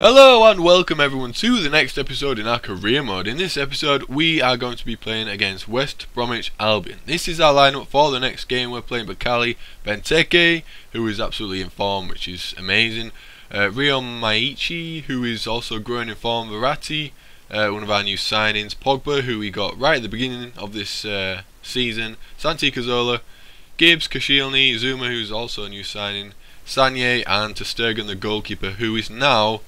Hello and welcome everyone to the next episode in our career mode. In this episode we are going to be playing against West Bromwich Albion. This is our lineup for the next game. We're playing Bakali, Benteke, who is absolutely in form, which is amazing. Rio Maichi, who is also growing in form. Verratti, one of our new signings. Pogba, who we got right at the beginning of this season. Santi Cazorla, Gibbs, Koscielny, Zuma, who's also a new signing. Sanye and Stegen, the goalkeeper, who is now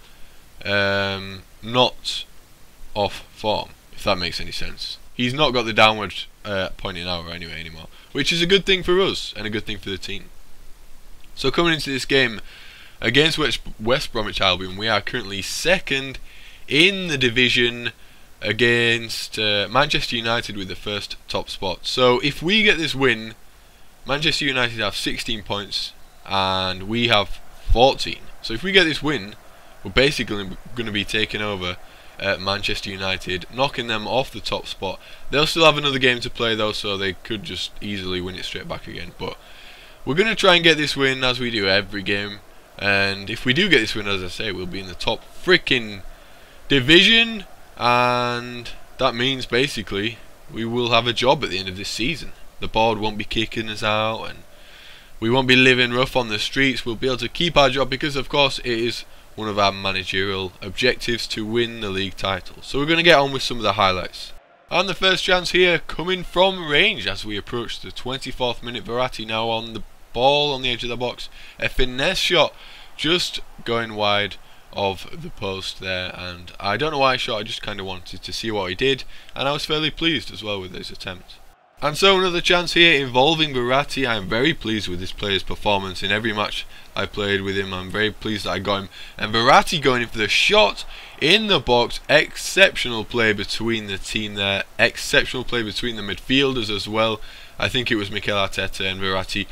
not off form, if that makes any sense. He's not got the downward pointing arrow anymore, which is a good thing for us and a good thing for the team. So coming into this game against West Bromwich Albion, we are currently second in the division against Manchester United with the first top spot. So if we get this win, Manchester United have 16 points and we have 14. So if we get this win, we're basically going to be taking over Manchester United, knocking them off the top spot. They'll still have another game to play though, so they could just easily win it straight back again. But we're going to try and get this win as we do every game. And if we do get this win, as I say, we'll be in the top freaking division. And that means basically we will have a job at the end of this season. The board won't be kicking us out and we won't be living rough on the streets. We'll be able to keep our job because, of course, it is one of our managerial objectives to win the league title. So we're going to get on with some of the highlights. And the first chance here coming from range as we approach the 24th minute. Verratti now on the ball on the edge of the box. A finesse shot just going wide of the post there, and I don't know why I shot. I just kind of wanted to see what he did, and I was fairly pleased as well with his attempt. And so another chance here involving Verratti. I'm very pleased with this player's performance in every match I played with him. I'm very pleased that I got him. And Verratti going in for the shot in the box. Exceptional play between the team there. Exceptional play between the midfielders as well. I think it was Mikel Arteta and Verratti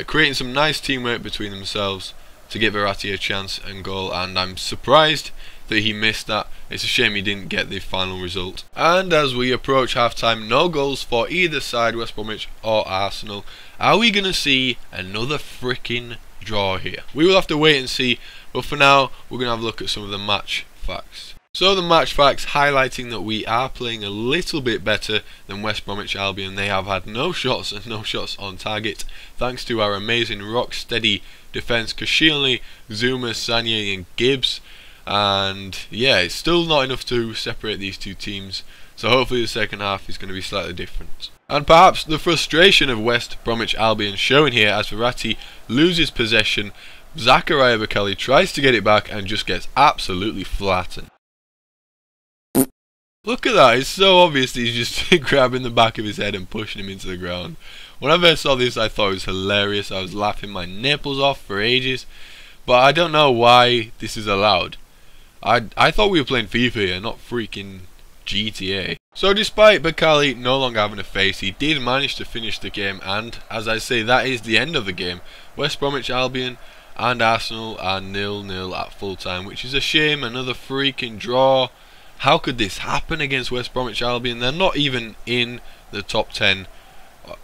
creating some nice teamwork between themselves to give Verratti a chance and goal. And I'm surprised that he missed that. It's a shame he didn't get the final result. And as we approach half-time, no goals for either side, West Bromwich or Arsenal. Are we going to see another freaking draw here? We will have to wait and see, but for now we're going to have a look at some of the match facts. So the match facts highlighting that we are playing a little bit better than West Bromwich Albion. They have had no shots and no shots on target thanks to our amazing rock steady defence. Koscielny, Zuma, Sanye and Gibbs. And yeah, it's still not enough to separate these two teams, so hopefully the second half is going to be slightly different. And perhaps the frustration of West Bromwich Albion showing here as Verratti loses possession. Zakaria Bakali tries to get it back and just gets absolutely flattened. Look at that, it's so obvious that he's just grabbing the back of his head and pushing him into the ground. When I first saw this I thought it was hilarious. I was laughing my nipples off for ages, but I don't know why this is allowed. I thought we were playing FIFA here, not freaking GTA. So despite Bakali no longer having a face, he did manage to finish the game, and as I say, that is the end of the game. West Bromwich Albion and Arsenal are 0-0 at full time, which is a shame. Another freaking draw. How could this happen against West Bromwich Albion? They're not even in the top 10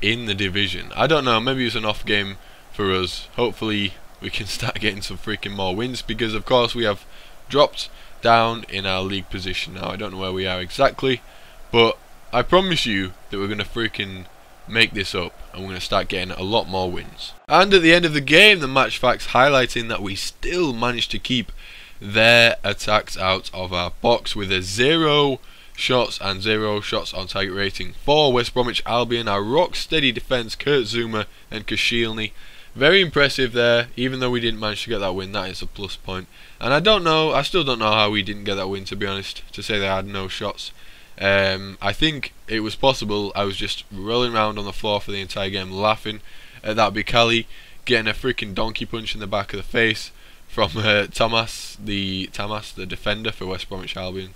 in the division. I don't know, maybe it's an off game for us. Hopefully we can start getting some freaking more wins, because of course we have dropped down in our league position now. I don't know where we are exactly, but I promise you that we're going to freaking make this up and we're going to start getting a lot more wins. And at the end of the game, the match facts highlighting that we still managed to keep their attacks out of our box with a 0 shots and 0 shots on target rating for West Bromwich Albion. Our rock steady defence, Kurt Zuma and Koscielny, very impressive there. Even though we didn't manage to get that win, that is a plus point. And I still don't know how we didn't get that win, to be honest, to say they had no shots. I think it was possible. I was just rolling around on the floor for the entire game laughing at that Bakali getting a freaking donkey punch in the back of the face from Thomas, the defender for West Bromwich Albion.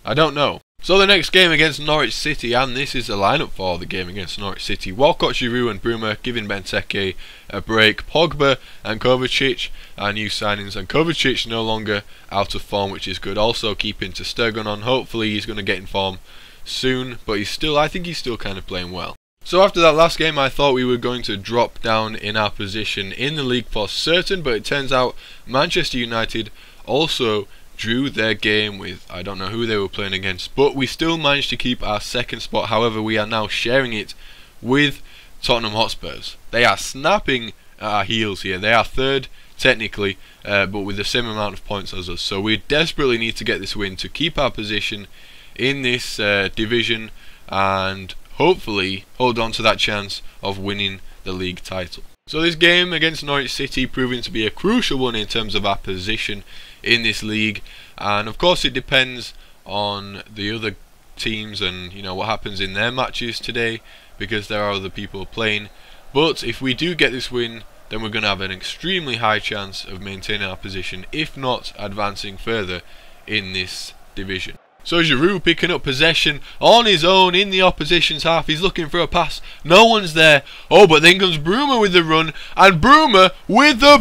I don't know. So the next game against Norwich City, and this is the lineup for the game against Norwich City. Walcott, Giroud and Bruma giving Benteke a break. Pogba and Kovacic are new signings, and Kovacic no longer out of form, which is good. Also keeping Stegen on. Hopefully he's going to get in form soon, but I think he's still kind of playing well. So after that last game I thought we were going to drop down in our position in the league for certain, but it turns out Manchester United also drew their game with, I don't know who they were playing against, but we still managed to keep our second spot. However, we are now sharing it with Tottenham Hotspurs. They are snapping at our heels here. They are third technically, but with the same amount of points as us. So we desperately need to get this win to keep our position in this division and hopefully hold on to that chance of winning the league title. So this game against Norwich City proving to be a crucial one in terms of our position in this league, and of course it depends on the other teams and what happens in their matches today, because there are other people playing. But if we do get this win, then we're going to have an extremely high chance of maintaining our position, if not advancing further in this division. So Giroud picking up possession on his own in the opposition's half. He's looking for a pass. No one's there. Oh, but then comes BOOOOOMA with the run, and BOOOOOMA with the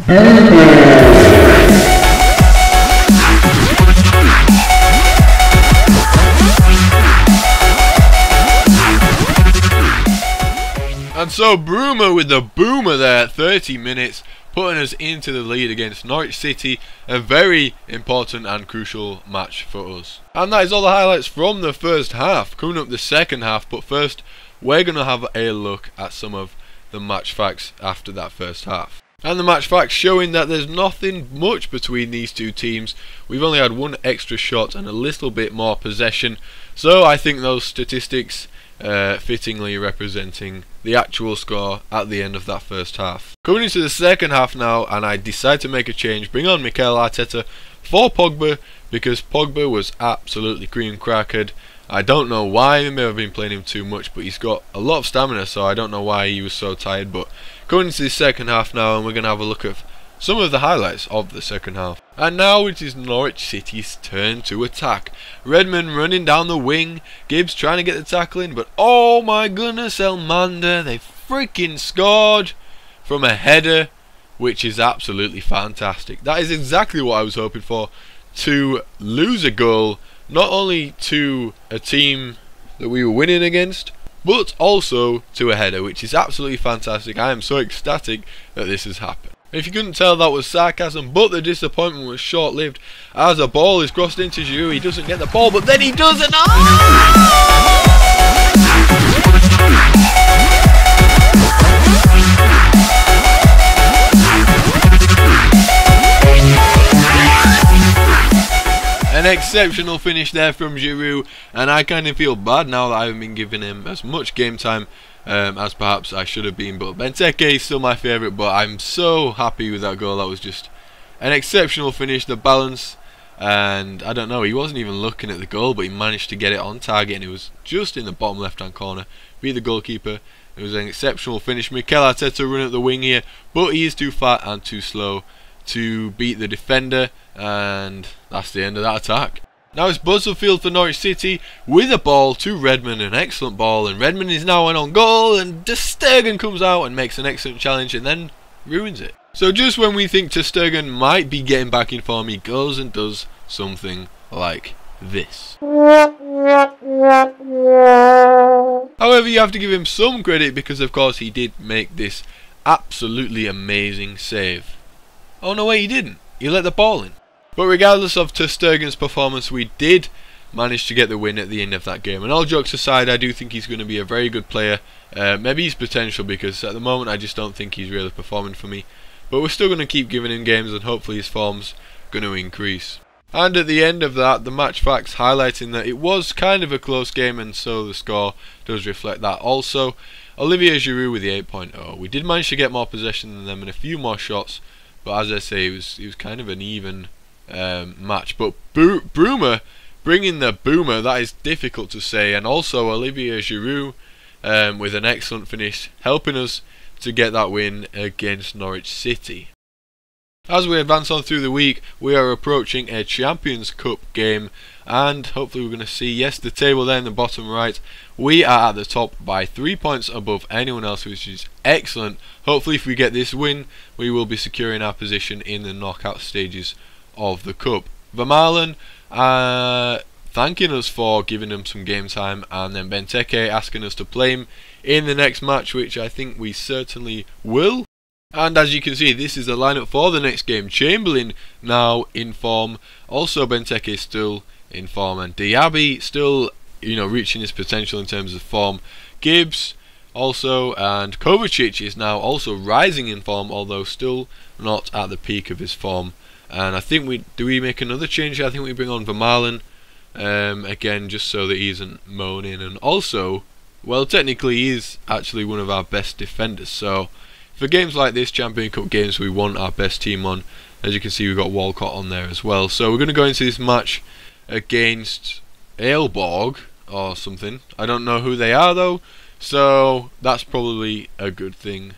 And so BOOOOOMA with the boomer there, 30 minutes, putting us into the lead against Norwich City. A very important and crucial match for us. And that is all the highlights from the first half. Coming up the second half, but first we're going to have a look at some of the match facts after that first half. And the match facts showing that there's nothing much between these two teams. We've only had one extra shot and a little bit more possession. So I think those statistics fittingly representing the actual score at the end of that first half. Coming into the second half now, and I decide to make a change, bring on Mikel Arteta for Pogba, because Pogba was absolutely cream crackered. I don't know why. He may have been playing him too much, but he's got a lot of stamina, so I don't know why he was so tired. But going into the second half now, and we're going to have a look at some of the highlights of the second half. And now it is Norwich City's turn to attack. Redmond running down the wing, Gibbs trying to get the tackle in, but oh my goodness, Elmander, they freaking scored from a header, which is absolutely fantastic. That is exactly what I was hoping for, to lose a goal, not only to a team that we were winning against, but also to a header, which is absolutely fantastic. I am so ecstatic that this has happened. If you couldn't tell, that was sarcasm, but the disappointment was short-lived as a ball is crossed into Giroud. He doesn't get the ball, but then he does, and an exceptional finish there from Giroud, and I kind of feel bad now that I haven't been giving him as much game time as perhaps I should have been. But Benteke is still my favourite, but I'm so happy with that goal. That was just an exceptional finish, the balance, and I don't know, he wasn't even looking at the goal, but he managed to get it on target, and it was just in the bottom left hand corner, beat the goalkeeper. It was an exceptional finish. Mikel Arteta running at the wing here, but he is too fat and too slow to beat the defender, and that's the end of that attack. Now it's Buzzelfield for Norwich City with a ball to Redmond, an excellent ball, and Redmond is now on goal, and Stegen comes out and makes an excellent challenge and then ruins it. So just when we think Stegen might be getting back in form, he goes and does something like this. However, you have to give him some credit, because of course he did make this absolutely amazing save. Oh no, wait, he didn't. He let the ball in. But regardless of ter Stegen's performance, we did manage to get the win at the end of that game. And all jokes aside, I do think he's going to be a very good player. Maybe he's potential, because at the moment I just don't think he's really performing for me. But we're still going to keep giving him games, and hopefully his form's going to increase. And at the end of that, the match facts highlighting that it was kind of a close game, and so the score does reflect that also. Olivier Giroud with the 8.0. We did manage to get more possession than them and a few more shots, but as I say, it was kind of an even match. But BOOOOOMA bringing the boomer, that is difficult to say, and also Olivier Giroud with an excellent finish, helping us to get that win against Norwich City. As we advance on through the week, we are approaching a Champions Cup game, and hopefully we're going to see, yes, the table there in the bottom right. We are at the top by 3 points above anyone else, which is excellent. Hopefully if we get this win, we will be securing our position in the knockout stages of the Cup. Vermaelen thanking us for giving him some game time, and then Benteke asking us to play him in the next match, which I think we certainly will. And as you can see, this is the lineup for the next game. Chamberlain now in form, also Benteke still in form, and Diaby still, reaching his potential in terms of form. Gibbs also, and Kovacic is now also rising in form, although still not at the peak of his form. And I think we make another change. I think we bring on Vermaelen again, just so that he isn't moaning, and also, well, technically he is actually one of our best defenders. So for games like this, Champion Cup games, we want our best team on. As you can see, we've got Walcott on there as well. So we're going to go into this match against Aalborg or something. I don't know who they are though, so that's probably a good thing.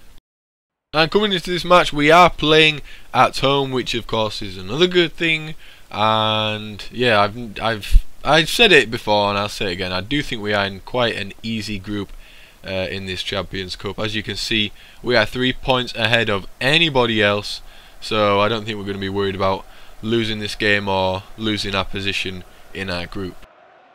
And coming into this match, we are playing at home, which of course is another good thing. And yeah, I've said it before and I'll say it again. I do think we are in quite an easy group in this Champions Cup. As you can see, we are 3 points ahead of anybody else, so I don't think we're going to be worried about losing this game or losing our position in our group.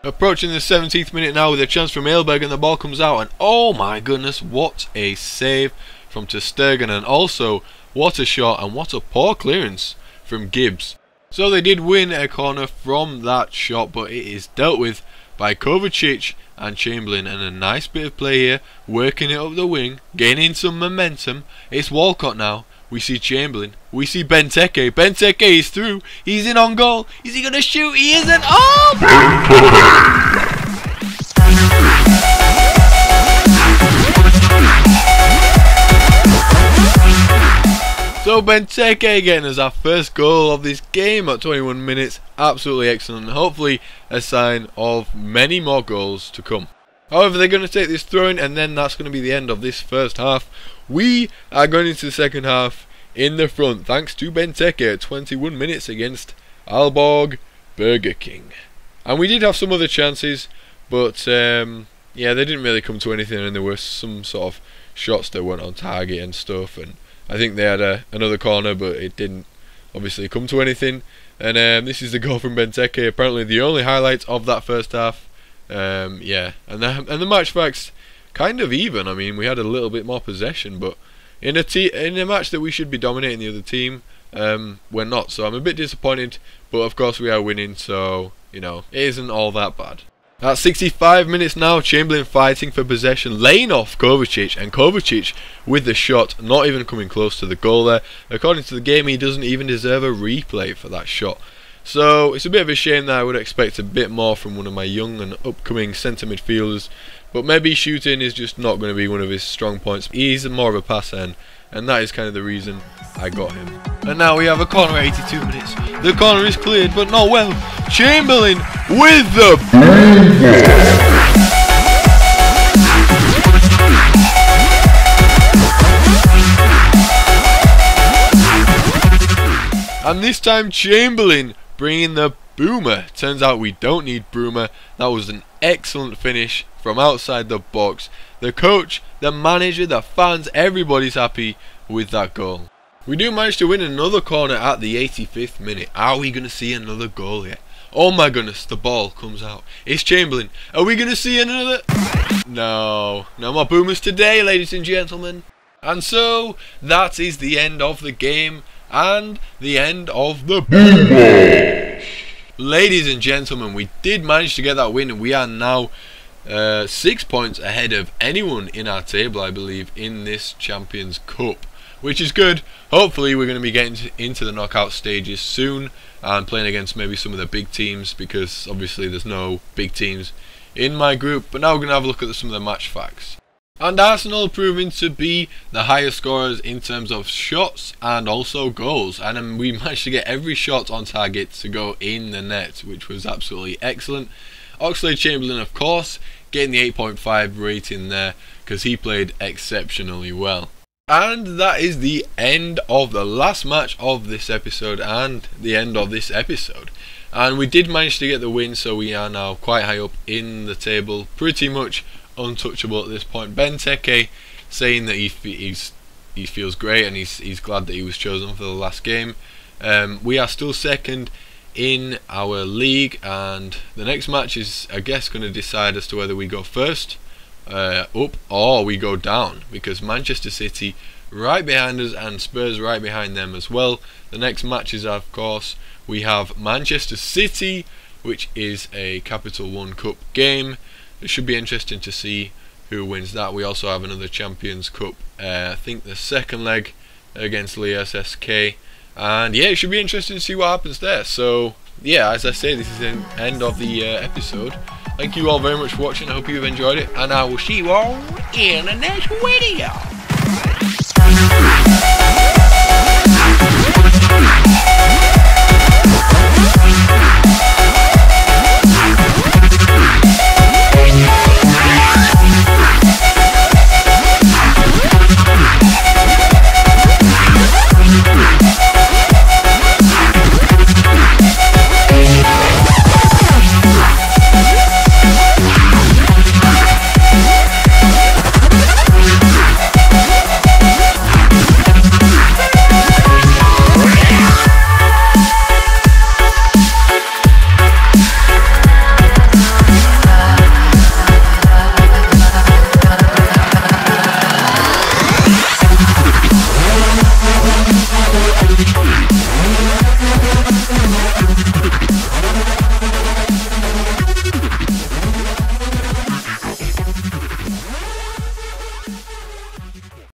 Approaching the 17th minute now with a chance from Aalborg, and the ball comes out, and oh my goodness, what a save from Stegen, and also what a shot and what a poor clearance from Gibbs. So they did win a corner from that shot, but it is dealt with by Kovacic and Chamberlain, and a nice bit of play here, working it up the wing, gaining some momentum. It's Walcott now. We see Chamberlain. We see Benteke. Benteke is through. He's in on goal. Is he going to shoot? He isn't. Oh! So Benteke getting us our first goal of this game at 21 minutes. Absolutely excellent. Hopefully a sign of many more goals to come. However, they're going to take this throw-in, and then that's going to be the end of this first half. We are going into the second half in the front, thanks to Benteke at 21 minutes against Aalborg Burger King. And we did have some other chances, but yeah, they didn't really come to anything, and there were some sort of shots that weren't on target and stuff, and I think they had another corner, but it didn't obviously come to anything. And this is the goal from Benteke, apparently the only highlight of that first half. Yeah, and the match facts kind of even. I mean, we had a little bit more possession, but in a match that we should be dominating the other team, we're not. So I'm a bit disappointed, but of course we are winning, so it isn't all that bad. At 65 minutes now, Chamberlain fighting for possession, laying off Kovacic, and Kovacic with the shot, not even coming close to the goal there. According to the game, he doesn't even deserve a replay for that shot. So it's a bit of a shame that I would expect a bit more from one of my young and upcoming centre midfielders, but maybe shooting is just not going to be one of his strong points. He's more of a passer, and that is kind of the reason I got him. And now we have a corner at 82 minutes. The corner is cleared, but not well. Chamberlain with the and this time Chamberlain bringing the boomer. Turns out we don't need BOOOOOMA. That was an excellent finish from outside the box. The coach, the manager, the fans, everybody's happy with that goal. We do manage to win another corner at the 85th minute. Are we going to see another goal here? Oh my goodness, the ball comes out. It's Chamberlain. Are we going to see another? No. No more boomers today, ladies and gentlemen. And so, that is the end of the game. And the end of the boom. Ladies and gentlemen, we did manage to get that win, and we are now 6 points ahead of anyone in our table, I believe, in this Champions Cup, which is good. Hopefully we're going to be getting into the knockout stages soon and playing against maybe some of the big teams, because obviously there's no big teams in my group. But now we're going to have a look at some of the match facts. And Arsenal proving to be the highest scorers in terms of shots and also goals, and we managed to get every shot on target to go in the net, which was absolutely excellent. Oxlade-Chamberlain, of course, getting the 8.5 rating there because he played exceptionally well. And that is the end of the last match of this episode and the end of this episode. And we did manage to get the win, so we are now quite high up in the table, pretty much untouchable at this point. Benteke saying that he feels great and he's glad that he was chosen for the last game. We are still second in our league, and the next match is, I guess, going to decide as to whether we go first up or we go down, because Manchester City right behind us and Spurs right behind them as well. The next matches, of course, we have Manchester City, which is a Capital One Cup game. It should be interesting to see who wins that. We also have another Champions Cup, I think the second leg against Lille SSK, and yeah, it should be interesting to see what happens there. So yeah, as I say, this is the end of the episode. Thank you all very much for watching. I hope you've enjoyed it, and I will see you all in the next video.